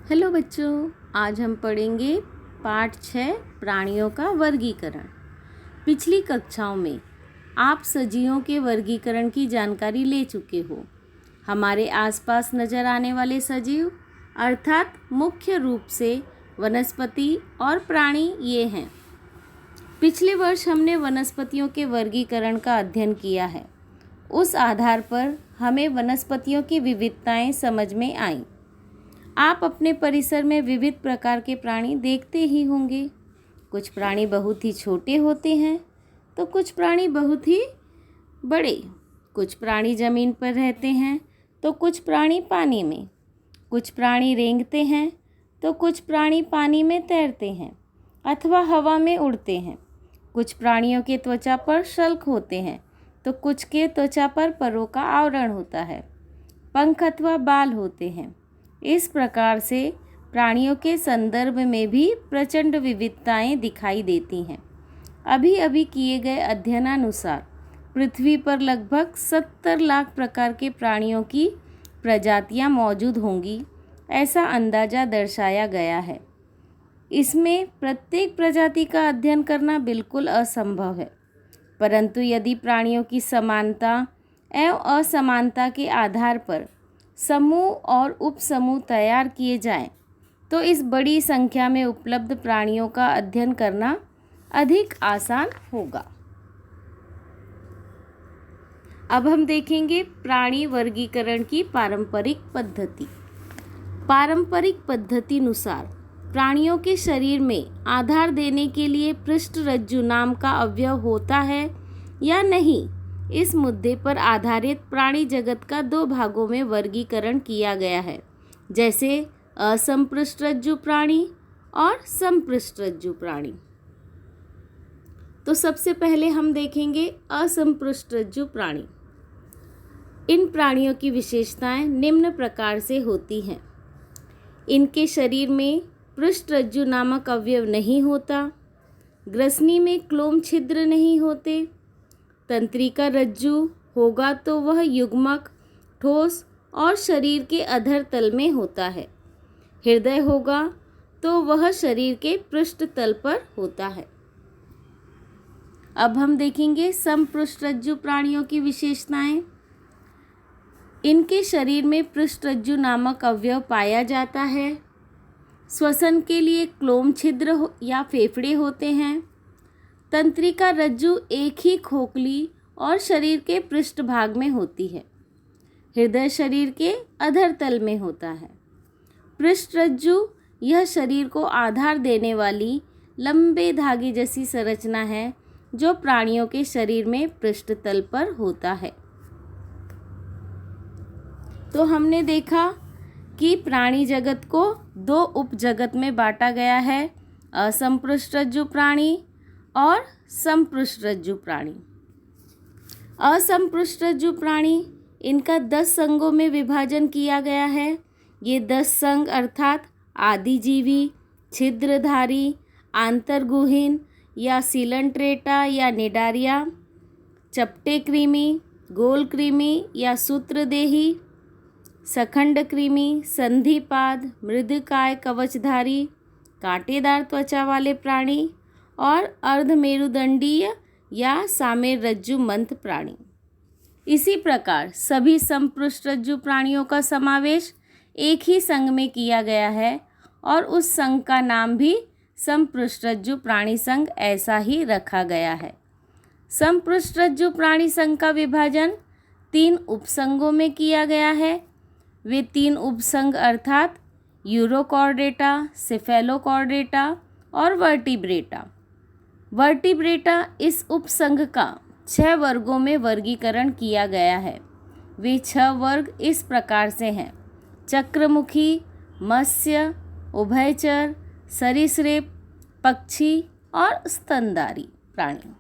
Hello बच्चों, आज हम पढ़ेंगे पाठ 6 प्राणियों का वर्गीकरण। पिछली कक्षाओं में आप सजीवों के वर्गीकरण की जानकारी ले चुके हो। हमारे आसपास नज़र आने वाले सजीव अर्थात मुख्य रूप से वनस्पति और प्राणी ये हैं। पिछले वर्ष हमने वनस्पतियों के वर्गीकरण का अध्ययन किया है। उस आधार पर हमें वनस्पतियों की विविधताएं समझ में आईं। आप अपने परिसर में विविध प्रकार के प्राणी देखते ही होंगे। कुछ प्राणी बहुत ही छोटे होते हैं तो कुछ प्राणी बहुत ही बड़े। कुछ प्राणी ज़मीन पर रहते हैं तो कुछ प्राणी पानी में। कुछ प्राणी रेंगते हैं तो कुछ प्राणी पानी में तैरते हैं अथवा हवा में उड़ते हैं। कुछ प्राणियों के त्वचा पर शल्क होते हैं तो कुछ के त्वचा पर परों का आवरण होता है। पंख अथवा बाल होते हैं। इस प्रकार से प्राणियों के संदर्भ में भी प्रचंड विविधताएं दिखाई देती हैं। अभी अभी किए गए अध्ययनानुसार पृथ्वी पर लगभग 70 लाख प्रकार के प्राणियों की प्रजातियां मौजूद होंगी, ऐसा अंदाज़ा दर्शाया गया है। इसमें प्रत्येक प्रजाति का अध्ययन करना बिल्कुल असंभव है, परंतु यदि प्राणियों की समानता एवं असमानता के आधार पर समूह और उपसमूह तैयार किए जाएं, तो इस बड़ी संख्या में उपलब्ध प्राणियों का अध्ययन करना अधिक आसान होगा। अब हम देखेंगे प्राणी वर्गीकरण की पारंपरिक पद्धति। पारंपरिक पद्धति अनुसार प्राणियों के शरीर में आधार देने के लिए पृष्ठरज्जु नाम का अवयव होता है या नहीं, इस मुद्दे पर आधारित प्राणी जगत का 2 भागों में वर्गीकरण किया गया है, जैसे असंपृष्ठरज्जु प्राणी और संपृष्ठरज्जु प्राणी। तो सबसे पहले हम देखेंगे असंपृष्ठरज्जु प्राणी। इन प्राणियों की विशेषताएं निम्न प्रकार से होती हैं। इनके शरीर में पृष्ठरज्जु नामक अवयव नहीं होता, ग्रसनी में क्लोम छिद्र नहीं होते, तंत्रिका रज्जु होगा तो वह युग्मक, ठोस और शरीर के अधर तल में होता है। हृदय होगा तो वह शरीर के पृष्ठ तल पर होता है। अब हम देखेंगे संपृष्ठरज्जु प्राणियों की विशेषताएं। इनके शरीर में पृष्ठरज्जु नामक अवयव पाया जाता है। श्वसन के लिए क्लोम छिद्र या फेफड़े होते हैं। तंत्रिका रज्जु एक ही खोखली और शरीर के पृष्ठभाग में होती है। हृदय शरीर के अधर तल में होता है। पृष्ठरज्जु यह शरीर को आधार देने वाली लंबे धागे जैसी संरचना है जो प्राणियों के शरीर में पृष्ठतल पर होता है। तो हमने देखा कि प्राणी जगत को 2 उपजगत में बांटा गया है, असंपृष्ठरज्जु प्राणी और संपृष्ठरज्जु प्राणी। असंपृष्ठरज्जु प्राणी, इनका 10 संघों में विभाजन किया गया है। ये 10 संघ अर्थात आदिजीवी, छिद्रधारी, आंतरगुहीन या सिलंट्रेटा या निडारिया, चपटे कृमि, गोल कृमि या सूत्रदेही, सखंड कृमि, संधिपाद, मृदकाय कवचधारी, कांटेदार त्वचा वाले प्राणी और अर्धमेरुदंडीय या सामेररज्जु मंथ प्राणी। इसी प्रकार सभी संपृष्ठरज्जु प्राणियों का समावेश एक ही संघ में किया गया है और उस संघ का नाम भी संपृष्ठरज्जु प्राणी संघ ऐसा ही रखा गया है। संपृष्ठरज्जु प्राणी संघ का विभाजन 3 उपसंघों में किया गया है। वे 3 उपसंघ अर्थात यूरोकॉर्डेटा, सेफेलोकॉर्डेटा और वर्टिब्रेटा। वर्टिब्रेटा इस उपसंघ का 6 वर्गों में वर्गीकरण किया गया है। वे 6 वर्ग इस प्रकार से हैं: चक्रमुखी, मत्स्य, उभयचर, सरीसृप, पक्षी और स्तनधारी प्राणी।